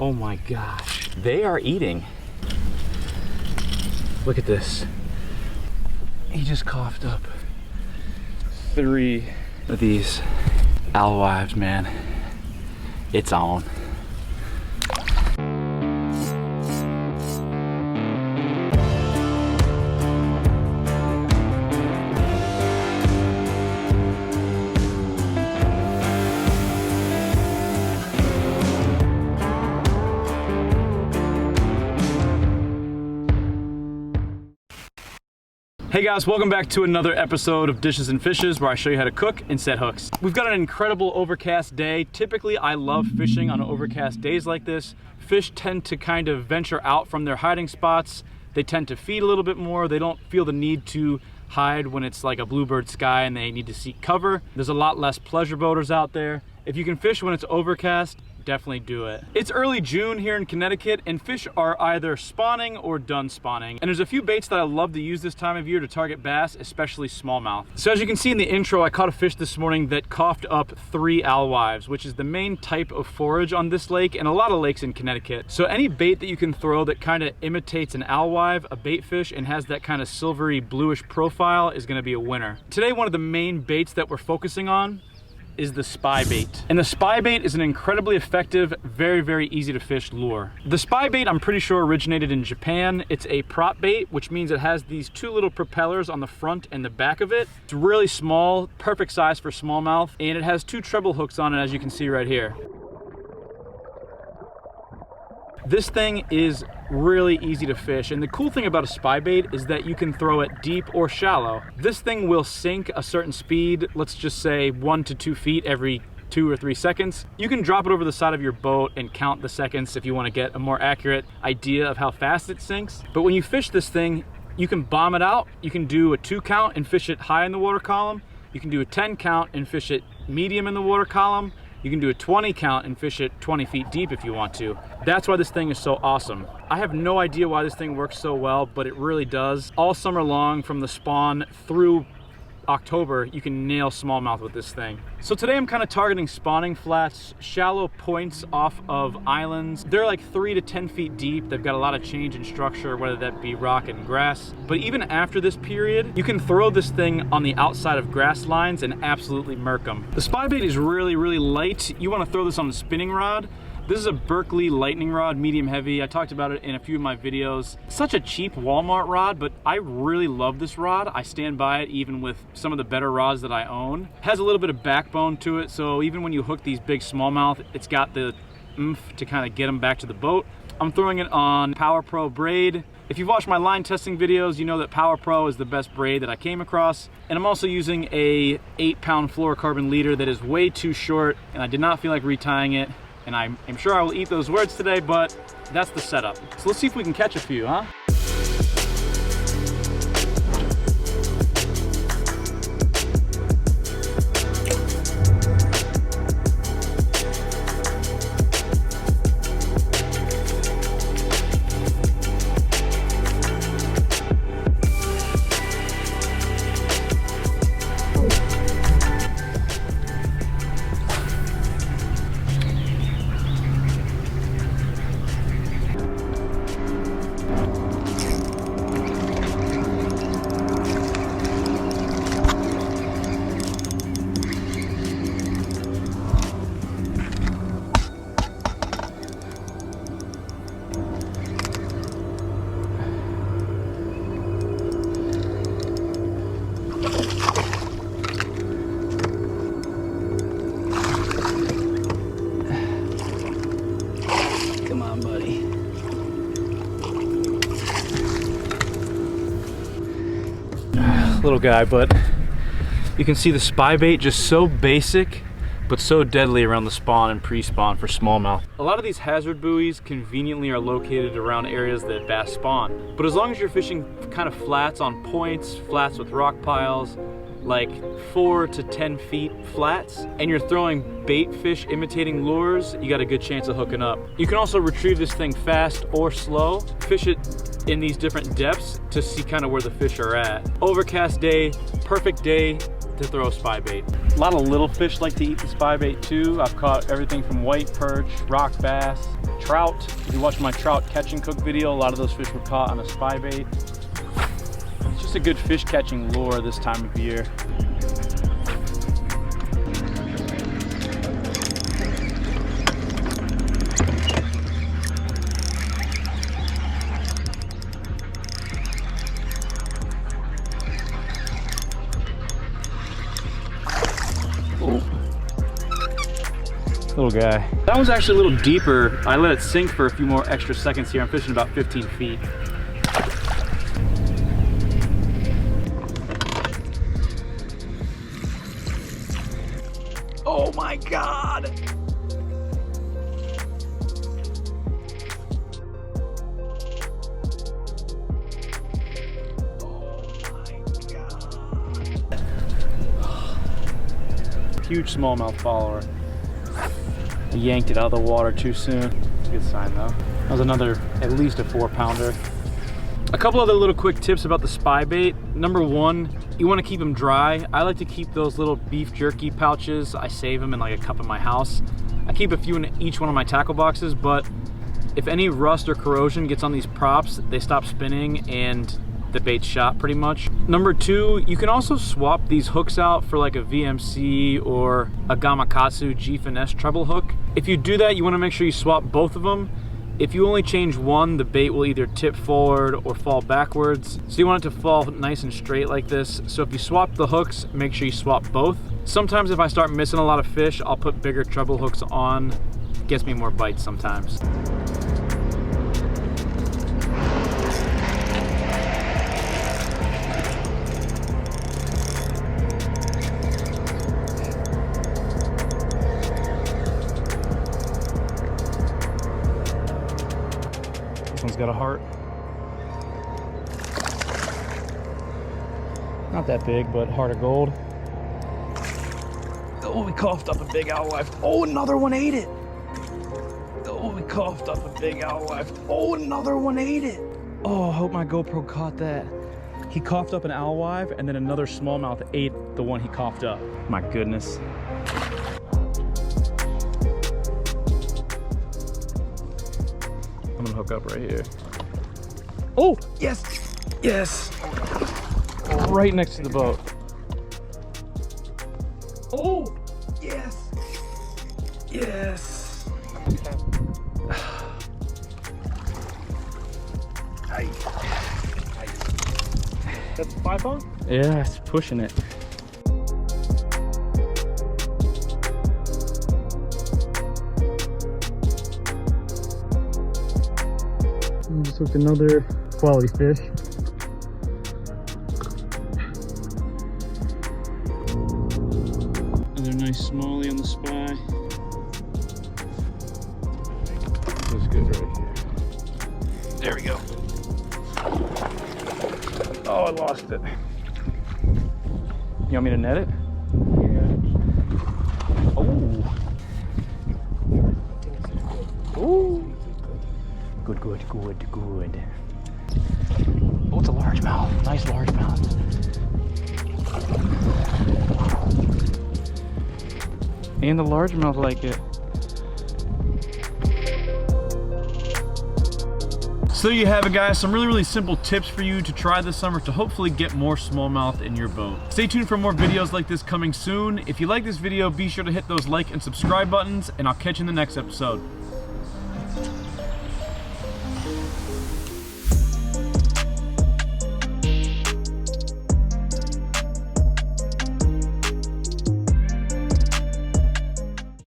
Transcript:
Oh my gosh, they are eating. Look at this. He just coughed up 3 of these alewives, man. It's on. Hey guys, welcome back to another episode of Dishes and Fishes, where I show you how to cook and set hooks. We've got an incredible overcast day. Typically, I love fishing on overcast days like this. Fish tend to kind of venture out from their hiding spots. They tend to feed a little bit more. They don't feel the need to hide when it's like a bluebird sky and they need to seek cover. There's a lot less pleasure boaters out there. If you can fish when it's overcast, definitely do it. It's early June here in Connecticut and fish are either spawning or done spawning. And there's a few baits that I love to use this time of year to target bass, especially smallmouth. So as you can see in the intro, I caught a fish this morning that coughed up 3 alewives, which is the main type of forage on this lake and a lot of lakes in Connecticut. So any bait that you can throw that kind of imitates an alewive, a bait fish, and has that kind of silvery bluish profile is gonna be a winner. Today, one of the main baits that we're focusing on is the Spybait. And the Spybait is an incredibly effective, very easy to fish lure. The Spybait, I'm pretty sure, originated in Japan. It's a prop bait, which means it has these 2 little propellers on the front and the back of it. It's really small, perfect size for smallmouth, and it has 2 treble hooks on it, as you can see right here. This thing is really easy to fish, and the cool thing about a Spybait is that you can throw it deep or shallow. This thing will sink a certain speed, let's just say 1 to 2 feet every 2 or 3 seconds. You can drop it over the side of your boat and count the seconds if you want to get a more accurate idea of how fast it sinks. But when you fish this thing, you can bomb it out. You can do a 2 count and fish it high in the water column. You can do a 10 count and fish it medium in the water column. You can do a 20 count and fish it 20 feet deep if you want to. That's why this thing is so awesome. I have no idea why this thing works so well, but it really does. All summer long, from the spawn through October, you can nail smallmouth with this thing. So today I'm kind of targeting spawning flats, shallow points off of islands. They're like 3 to 10 feet deep. They've got a lot of change in structure, whether that be rock and grass. But even after this period, you can throw this thing on the outside of grass lines and absolutely murk them. The Spybait is really light. You want to throw this on a spinning rod. This is a Berkeley lightning rod, medium heavy. I talked about it in a few of my videos. Such a cheap Walmart rod, but I really love this rod. I stand by it even with some of the better rods that I own. It has a little bit of backbone to it, so even when you hook these big smallmouth, it's got the oomph to kind of get them back to the boat. I'm throwing it on Power Pro braid. If you've watched my line testing videos, you know that Power Pro is the best braid that I came across. And I'm also using a 8-pound fluorocarbon leader that is way too short, and I did not feel like retying it. And I'm sure I will eat those words today, but that's the setup. So let's see if we can catch a few, huh? Come on, buddy. Little guy, but you can see the Spybait just so basic, but so deadly around the spawn and pre-spawn for smallmouth. A lot of these hazard buoys conveniently are located around areas that bass spawn. But as long as you're fishing kind of flats on points, flats with rock piles, like 4 to 10 feet flats, and you're throwing bait fish imitating lures, you got a good chance of hooking up. You can also retrieve this thing fast or slow, fish it in these different depths to see kind of where the fish are at. Overcast day, perfect day to throw a Spybait. A lot of little fish like to eat the spybait too. I've caught everything from white perch, rock bass, trout. If you watch my trout catch and cook video, a lot of those fish were caught on a spybait. It's just a good fish catching lure this time of year. Little guy. That one's actually a little deeper. I let it sink for a few more extra seconds here. I'm fishing about 15 feet. Oh my God! Huge smallmouth follower. I yanked it out of the water too soon. It's a good sign though. That was another, at least a 4-pounder. A couple other little quick tips about the spybait. Number one, you want to keep them dry. I like to keep those little beef jerky pouches. I save them in like a cup in my house. I keep a few in each one of my tackle boxes, but if any rust or corrosion gets on these props, they stop spinning and the bait's shot pretty much. Number two, you can also swap these hooks out for like a VMC or a Gamakatsu G Finesse treble hook. If you do that, you want to make sure you swap both of them. If you only change one, the bait will either tip forward or fall backwards. So you want it to fall nice and straight like this. So if you swap the hooks, make sure you swap both. Sometimes if I start missing a lot of fish, I'll put bigger treble hooks on. It gets me more bites sometimes. This one's got a heart. Not that big, but heart of gold. Oh, we coughed up a big alewife. Oh, another one ate it. Oh, we coughed up a big alewife. Oh, another one ate it. Oh, I hope my GoPro caught that. He coughed up an alewife, and then another smallmouth ate the one he coughed up. My goodness. I'm gonna hook up right here. Oh, yes, yes. Right next to the boat. Oh, yes, yes. That's 5-pound? Yeah, it's pushing it. I just hooked another quality fish. Another nice smallie on the spy. Looks good right here. There we go. Oh, I lost it. You want me to net it? Yeah. Oh. Oh. Good, good, good, good. Oh, it's a largemouth. Nice largemouth. And the largemouth like it. So there you have it, guys. Some really simple tips for you to try this summer to hopefully get more smallmouth in your boat. Stay tuned for more videos like this coming soon. If you like this video, be sure to hit those like and subscribe buttons, and I'll catch you in the next episode.